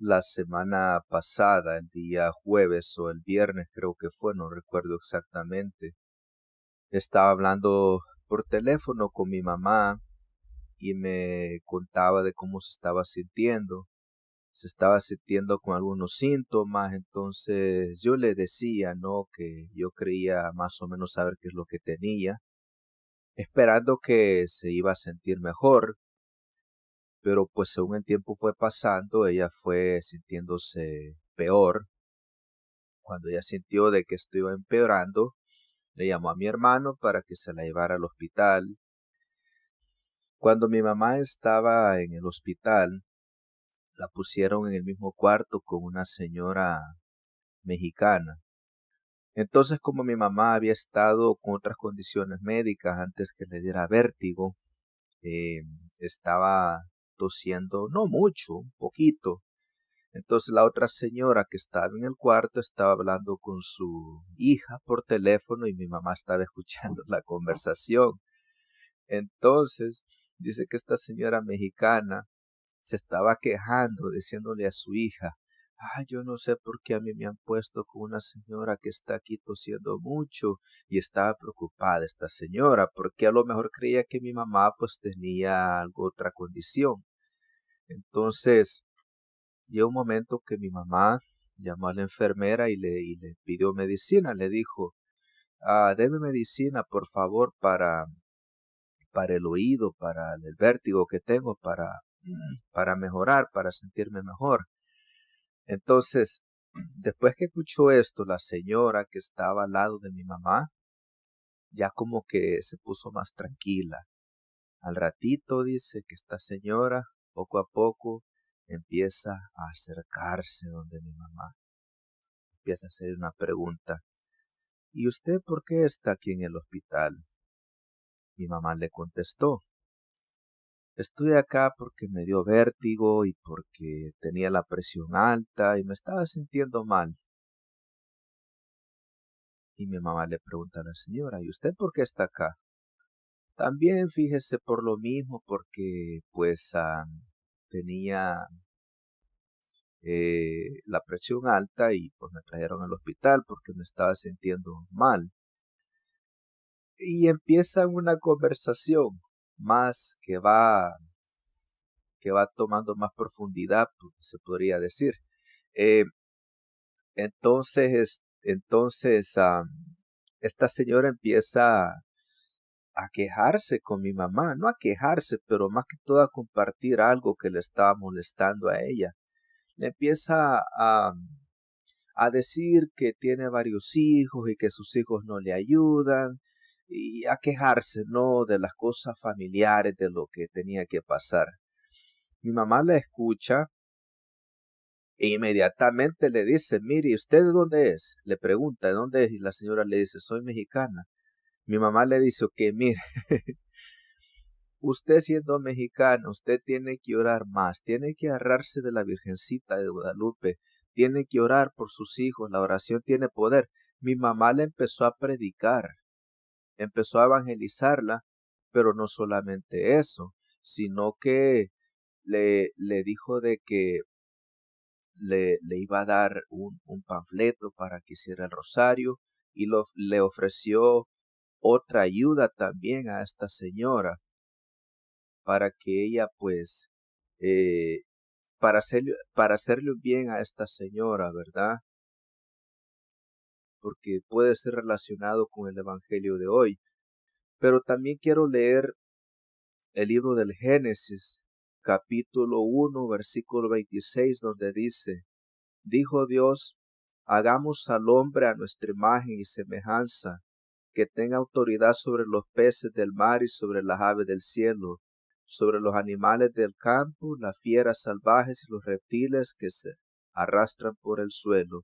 la semana pasada, el día jueves o el viernes creo que fue, no recuerdo exactamente. Estaba hablando por teléfono con mi mamá y me contaba de cómo se estaba sintiendo. Se estaba sintiendo con algunos síntomas, entonces yo le decía, ¿no? Que yo creía más o menos saber qué es lo que tenía, esperando que se iba a sentir mejor, pero pues según el tiempo fue pasando, ella fue sintiéndose peor. Cuando ella sintió de que esto iba empeorando, le llamó a mi hermano para que se la llevara al hospital. Cuando mi mamá estaba en el hospital, la pusieron en el mismo cuarto con una señora mexicana. Entonces, como mi mamá había estado con otras condiciones médicas antes que le diera vértigo, eh, estaba tosiendo, no mucho, un poquito. Entonces la otra señora que estaba en el cuarto estaba hablando con su hija por teléfono y mi mamá estaba escuchando la conversación. Entonces dice que esta señora mexicana se estaba quejando, diciéndole a su hija, yo no sé por qué a mí me han puesto con una señora que está aquí tosiendo mucho, y estaba preocupada esta señora, porque a lo mejor creía que mi mamá pues tenía otra condición. Entonces, llegó un momento que mi mamá llamó a la enfermera y le pidió medicina, le dijo, deme medicina por favor para el oído, para el vértigo que tengo, para mejorar, para sentirme mejor. Entonces, después que escuchó esto, la señora que estaba al lado de mi mamá, ya como que se puso más tranquila. Al ratito dice que esta señora, poco a poco, empieza a acercarse donde mi mamá. Empieza a hacer una pregunta. ¿Y usted por qué está aquí en el hospital? Mi mamá le contestó. Estoy acá porque me dio vértigo y porque tenía la presión alta y me estaba sintiendo mal. Y mi mamá le pregunta a la señora, ¿y usted por qué está acá? También fíjese por lo mismo, porque pues tenía la presión alta y pues me trajeron al hospital porque me estaba sintiendo mal. Y empieza una conversación más que va tomando más profundidad, pues, se podría decir. Eh, entonces, esta señora empieza a quejarse con mi mamá, no a quejarse, pero más que todo a compartir algo que le estaba molestando a ella. Le empieza a decir que tiene varios hijos y que sus hijos no le ayudan y a quejarse, ¿no? De las cosas familiares, de lo que tenía que pasar. Mi mamá la escucha e inmediatamente le dice, mire, ¿usted de dónde es? Le pregunta, ¿de dónde es? Y la señora le dice, soy mexicana. Mi mamá le dice, ok, mire, usted siendo mexicano, usted tiene que orar más, tiene que agarrarse de la Virgencita de Guadalupe, tiene que orar por sus hijos, la oración tiene poder. Mi mamá le empezó a predicar, empezó a evangelizarla, pero no solamente eso, sino que le dijo de que le iba a dar un panfleto para que hiciera el rosario y le ofreció otra ayuda también a esta señora para que ella pues, eh, para hacerle un bien a esta señora, ¿verdad? Porque puede ser relacionado con el Evangelio de hoy. Pero también quiero leer el libro del Génesis, capítulo 1, versículo 26, donde dice, dijo Dios, hagamos al hombre a nuestra imagen y semejanza, que tenga autoridad sobre los peces del mar y sobre las aves del cielo, sobre los animales del campo, las fieras salvajes y los reptiles que se arrastran por el suelo.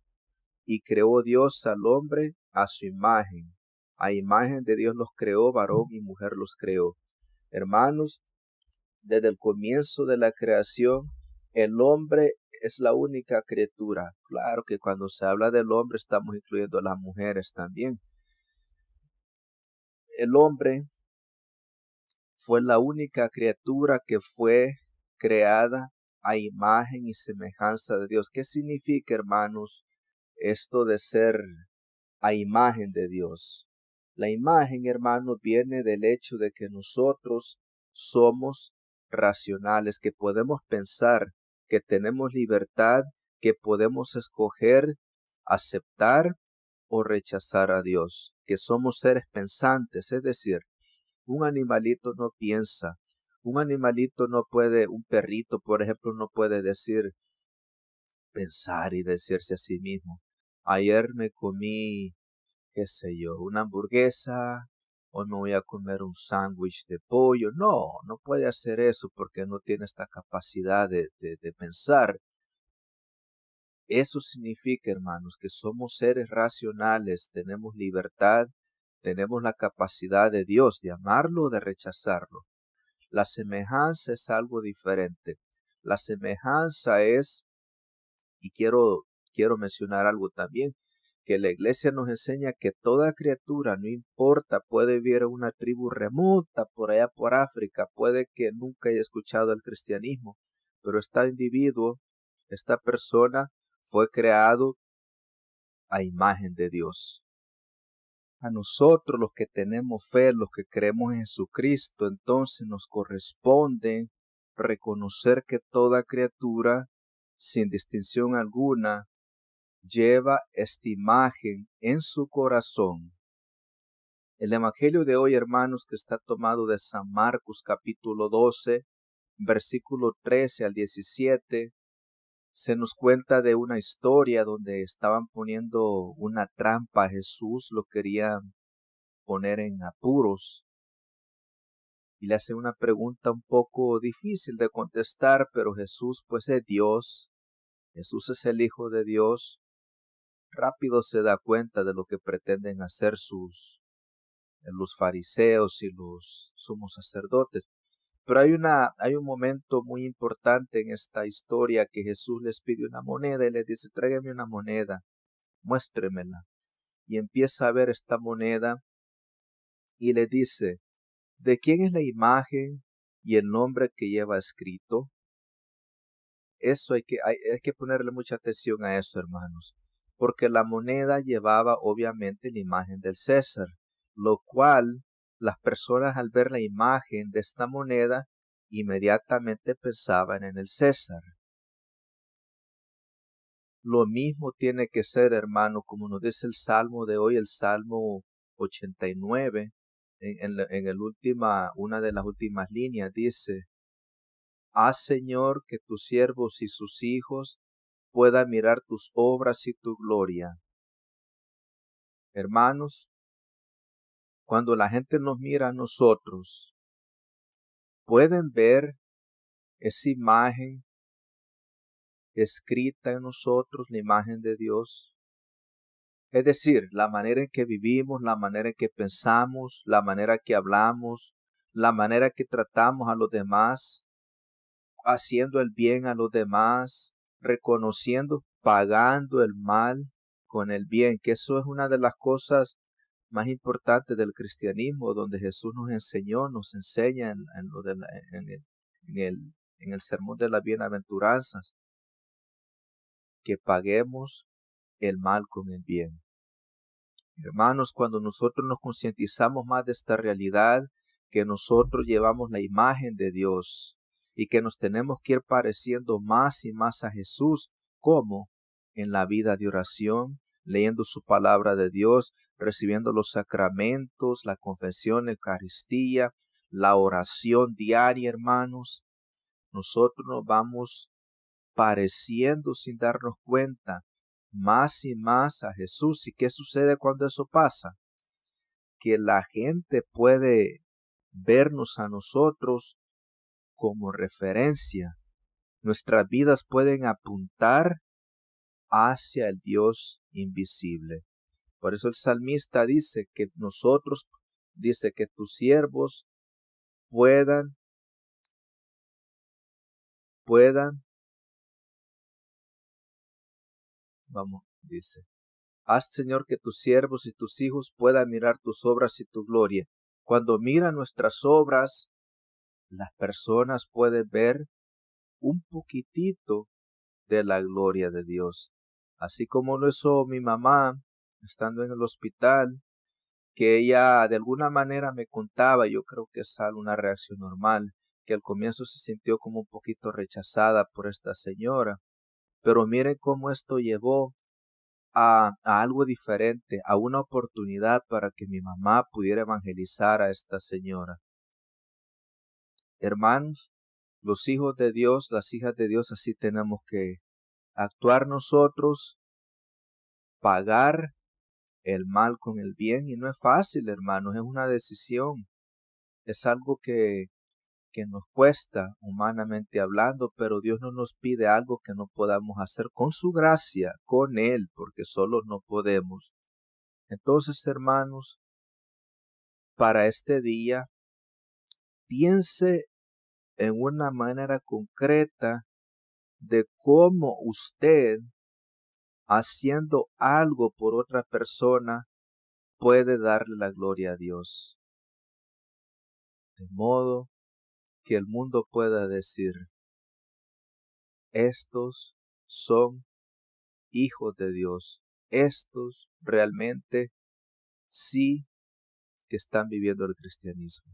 Y creó Dios al hombre a su imagen. A imagen de Dios los creó, varón y mujer los creó. Hermanos, desde el comienzo de la creación, el hombre es la única criatura. Claro que cuando se habla del hombre estamos incluyendo a las mujeres también. El hombre fue la única criatura que fue creada a imagen y semejanza de Dios. ¿Qué significa, hermanos, esto de ser a imagen de Dios? La imagen, hermanos, viene del hecho de que nosotros somos racionales, que podemos pensar, que tenemos libertad, que podemos escoger, aceptar o rechazar a Dios, que somos seres pensantes, es decir, un animalito no piensa, un animalito no puede, un perrito, por ejemplo, no puede pensar y decirse a sí mismo, ayer me comí, qué sé yo, una hamburguesa, hoy me voy a comer un sándwich de pollo. No, no puede hacer eso porque no tiene esta capacidad de pensar. Eso significa, hermanos, que somos seres racionales, tenemos libertad, tenemos la capacidad de Dios de amarlo o de rechazarlo. La semejanza es algo diferente. La semejanza es, y quiero mencionar algo también, que la iglesia nos enseña que toda criatura, no importa, puede vivir en una tribu remota por allá por África, puede que nunca haya escuchado el cristianismo, pero este individuo, esta persona fue creado a imagen de Dios. A nosotros los que tenemos fe, los que creemos en Jesucristo, entonces nos corresponde reconocer que toda criatura, sin distinción alguna, lleva esta imagen en su corazón. El evangelio de hoy, hermanos, que está tomado de San Marcos capítulo 12, versículo 13 al 17, se nos cuenta de una historia donde estaban poniendo una trampa a Jesús, lo querían poner en apuros y le hace una pregunta un poco difícil de contestar, pero Jesús pues es Dios, Jesús es el Hijo de Dios, rápido se da cuenta de lo que pretenden hacer los fariseos y los sumos sacerdotes. Pero hay un momento muy importante en esta historia que Jesús les pide una moneda y les dice, tráigame una moneda, muéstremela. Y empieza a ver esta moneda y le dice, ¿de quién es la imagen y el nombre que lleva escrito? Eso hay que ponerle mucha atención a eso, hermanos, porque la moneda llevaba obviamente la imagen del César, lo cual las personas al ver la imagen de esta moneda inmediatamente pensaban en el César. Lo mismo tiene que ser, hermano, como nos dice el Salmo de hoy, el Salmo 89, una de las últimas líneas dice, haz, Señor, que tus siervos y sus hijos puedan mirar tus obras y tu gloria. Hermanos, cuando la gente nos mira a nosotros, pueden ver esa imagen escrita en nosotros, la imagen de Dios. Es decir, la manera en que vivimos, la manera en que pensamos, la manera que hablamos, la manera que tratamos a los demás, haciendo el bien a los demás, reconociendo, pagando el mal con el bien, que eso es una de las cosas más importantes del cristianismo, donde Jesús nos enseñó, nos enseña en el sermón de las bienaventuranzas, que paguemos el mal con el bien. Hermanos, cuando nosotros nos concientizamos más de esta realidad, que nosotros llevamos la imagen de Dios y que nos tenemos que ir pareciendo más y más a Jesús, como en la vida de oración, leyendo su palabra de Dios, recibiendo los sacramentos, la confesión, la Eucaristía, la oración diaria, hermanos, nosotros nos vamos pareciendo sin darnos cuenta más y más a Jesús. ¿Y qué sucede cuando eso pasa? Que la gente puede vernos a nosotros como referencia. Nuestras vidas pueden apuntar hacia el Dios invisible. Por eso el salmista dice que tus siervos puedan, dice, haz, Señor, que tus siervos y tus hijos puedan mirar tus obras y tu gloria. Cuando miran nuestras obras, las personas pueden ver un poquitito de la gloria de Dios. Así como lo hizo mi mamá estando en el hospital, que ella de alguna manera me contaba, yo creo que es una reacción normal, que al comienzo se sintió como un poquito rechazada por esta señora, pero miren cómo esto llevó a algo diferente, a una oportunidad para que mi mamá pudiera evangelizar a esta señora. Hermanos, los hijos de Dios, las hijas de Dios, así tenemos que actuar nosotros, pagar el mal con el bien, y no es fácil, hermanos, es una decisión, es algo que nos cuesta humanamente hablando, pero Dios no nos pide algo que no podamos hacer con su gracia, con Él, porque solos no podemos. Entonces, hermanos, para este día, piense en una manera concreta de cómo usted, haciendo algo por otra persona, puede darle la gloria a Dios. De modo que el mundo pueda decir, estos son hijos de Dios. Estos realmente sí que están viviendo el cristianismo.